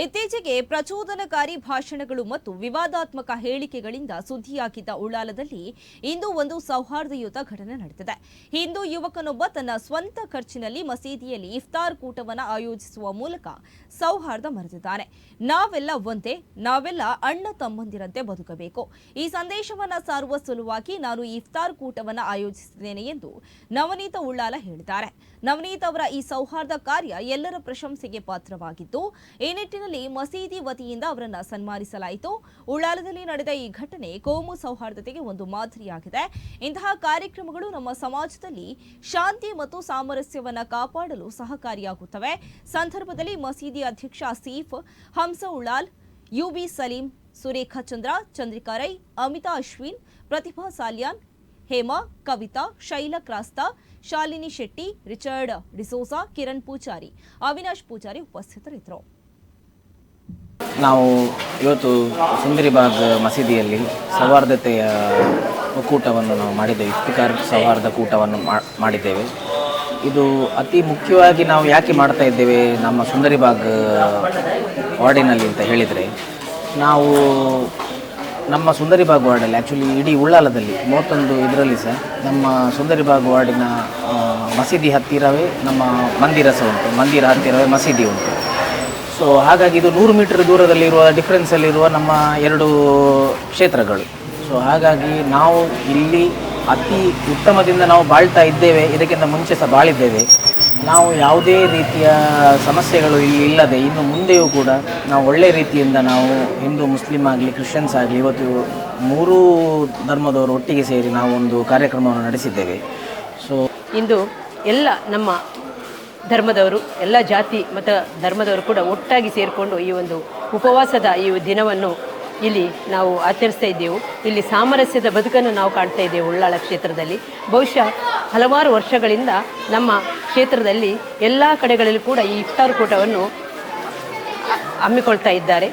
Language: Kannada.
ಇತ್ತೀಚೆಗೆ ಪ್ರಚೋದನಕಾರಿ ಭಾಷಣಗಳು ಮತ್ತು ವಿವಾದಾತ್ಮಕ ಹೇಳಿಕೆಗಳಿಂದ ಸುದ್ದಿಯಾಗಿದ್ದ ಉಳ್ಳಾಲದಲ್ಲಿ ಇಂದು ಒಂದು ಸೌಹಾರ್ದಯುತ ಘಟನೆ ನಡೆದಿದೆ. ಹಿಂದೂ ಯುವಕನೊಬ್ಬ ತನ್ನ ಸ್ವಂತ ಖರ್ಚಿನಲ್ಲಿ ಮಸೀದಿಯಲ್ಲಿ ಇಫ್ತಾರ್ ಕೂಟವನ್ನು ಆಯೋಜಿಸುವ ಮೂಲಕ ಸೌಹಾರ್ದ ಮೆರೆದಿದ್ದಾನೆ. ನಾವೆಲ್ಲ ಒಂದೇ, ನಾವೆಲ್ಲ ಅಣ್ಣ ತಮ್ಮಂದಿರಂತೆ ಬದುಕಬೇಕು. ಈ ಸಂದೇಶವನ್ನು ಸಾರುವ ಸಲುವಾಗಿ ನಾನು ಈ ಇಫ್ತಾರ್ ಕೂಟವನ್ನು ಆಯೋಜಿಸಿದ್ದೇನೆ ಎಂದು ನವನೀತ ಉಳ್ಳಾಲ ಹೇಳಿದ್ದಾರೆ. ನವನೀತ್ ಅವರ ಈ ಸೌಹಾರ್ದ ಕಾರ್ಯ ಎಲ್ಲರ ಪ್ರಶಂಸೆಗೆ ಪಾತ್ರವಾಗಿದ್ದು, ಈ ನಿಟ್ಟಿನಲ್ಲಿ ಮಸೀದಿ ವತಿಯಿಂದ ಅವರನ್ನು ಸನ್ಮಾನಿಸಲಾಯಿತು. ಉಳ್ಳಾಲದಲ್ಲಿ ನಡೆದ ಈ ಘಟನೆ ಕೋಮು ಸೌಹಾರ್ದತೆಗೆ ಒಂದು ಮಾದರಿಯಾಗಿದೆ. ಇಂತಹ ಕಾರ್ಯಕ್ರಮಗಳು ನಮ್ಮ ಸಮಾಜದಲ್ಲಿ ಶಾಂತಿ ಮತ್ತು ಸಾಮರಸ್ಯವನ್ನು ಕಾಪಾಡಲು ಸಹಕಾರಿಯಾಗುತ್ತವೆ. ಸಂದರ್ಭದಲ್ಲಿ ಮಸೀದಿ ಅಧ್ಯಕ್ಷ ಆಸೀಫ್, ಹಂಸ ಉಳ್ಳಾಲ್, ಯುಬಿ ಸಲೀಂ, ಸುರೇಖಾ ಚಂದ್ರ, ಚಂದ್ರಿಕಾ ರೈ, ಅಮಿತಾ ಅಶ್ವಿನ್, ಪ್ರತಿಭಾ ಸಾಲ್ಯಾನ್, ಹೇಮಾ, ಕವಿತಾ, ಶೈಲಾ ಕ್ರಾಸ್ತಾ, ಶಾಲಿನಿ ಶೆಟ್ಟಿ, ರಿಚರ್ಡ್ ಡಿಸೋಸಾ, ಕಿರಣ್ ಪೂಜಾರಿ, ಅವಿನಾಶ್ ಪೂಜಾರಿ ಉಪಸ್ಥಿತರಿದ್ದರು. ನಾವು ಇವತ್ತು ಸುಂದರಿಬಾಗ್ ಮಸೀದಿಯಲ್ಲಿ ಸೌಹಾರ್ದತೆಯ ಒಕ್ಕೂಟವನ್ನು ನಾವು ಮಾಡಿದ್ದೇವೆ. ಇಫ್ತಿಕಾರ್ ಸೌಹಾರ್ದ ಕೂಟವನ್ನು ಮಾಡಿದ್ದೇವೆ. ಇದು ಅತಿ ಮುಖ್ಯವಾಗಿ ನಾವು ಯಾಕೆ ಮಾಡ್ತಾ ಇದ್ದೇವೆ ನಮ್ಮ ಸುಂದರಿಬಾಗ್ ವಾರ್ಡಿನಲ್ಲಿ ಅಂತ ಹೇಳಿದರೆ, ನಾವು ನಮ್ಮ ಸುಂದರಿಬಾಗ್ ವಾರ್ಡಲ್ಲಿ ಆ್ಯಕ್ಚುಲಿ ಇಡೀ ಉಳ್ಳಾಲದಲ್ಲಿ 31 ಇದರಲ್ಲಿ ಸಹ ನಮ್ಮ ಸುಂದರಿಬಾಗ್ ವಾರ್ಡಿನ ಮಸೀದಿ ಹತ್ತಿರವೇ ನಮ್ಮ ಮಂದಿರ ಸಹ ಉಂಟು, ಮಂದಿರ ಹತ್ತಿರವೇ ಮಸೀದಿ ಉಂಟು. ಸೊ ಹಾಗಾಗಿ ಇದು 100 ಮೀಟರ್ ದೂರದಲ್ಲಿರುವ ಡಿಫ್ರೆನ್ಸಲ್ಲಿರುವ ನಮ್ಮ 2 ಕ್ಷೇತ್ರಗಳು. ಸೊ ಹಾಗಾಗಿ ನಾವು ಇಲ್ಲಿ ಅತಿ ಉತ್ತಮದಿಂದ ನಾವು ಬಾಳ್ತಾ ಇದ್ದೇವೆ. ಇದಕ್ಕಿಂತ ಮುಂಚೆ ಸಹ ಬಾಳಿದ್ದೇವೆ. ನಾವು ಯಾವುದೇ ರೀತಿಯ ಸಮಸ್ಯೆಗಳು ಇಲ್ಲಿ ಇಲ್ಲದೆ ಇನ್ನು ಮುಂದೆಯೂ ಕೂಡ ನಾವು ಒಳ್ಳೆಯ ರೀತಿಯಿಂದ ನಾವು ಹಿಂದೂ ಮುಸ್ಲಿಂ ಆಗಲಿ ಕ್ರಿಶ್ಚಿಯನ್ಸ್ ಆಗಲಿ ಇವತ್ತು 3 ಧರ್ಮದವರು ಒಟ್ಟಿಗೆ ಸೇರಿ ನಾವು ಒಂದು ಕಾರ್ಯಕ್ರಮವನ್ನು ನಡೆಸಿದ್ದೇವೆ. ಸೊ ಇಂದು ಎಲ್ಲ ನಮ್ಮ ಧರ್ಮದವರು, ಎಲ್ಲ ಜಾತಿ ಮತ್ತು ಧರ್ಮದವರು ಕೂಡ ಒಟ್ಟಾಗಿ ಸೇರಿಕೊಂಡು ಈ ಒಂದು ಉಪವಾಸದ ಈ ದಿನವನ್ನು ಇಲ್ಲಿ ನಾವು ಆಚರಿಸ್ತಾ ಇದ್ದೆವು. ಇಲ್ಲಿ ಸಾಮರಸ್ಯದ ಬದುಕನ್ನು ನಾವು ಕಾಣ್ತಾ ಇದ್ದೇವೆ ಉಳ್ಳಾಳ ಕ್ಷೇತ್ರದಲ್ಲಿ. ಬಹುಶಃ ಹಲವಾರು ವರ್ಷಗಳಿಂದ ನಮ್ಮ ಕ್ಷೇತ್ರದಲ್ಲಿ ಎಲ್ಲ ಕಡೆಗಳಲ್ಲಿ ಕೂಡ ಈ ಇಫ್ತಾರ್ ಕೂಟವನ್ನು ಹಮ್ಮಿಕೊಳ್ತಾ ಇದ್ದಾರೆ.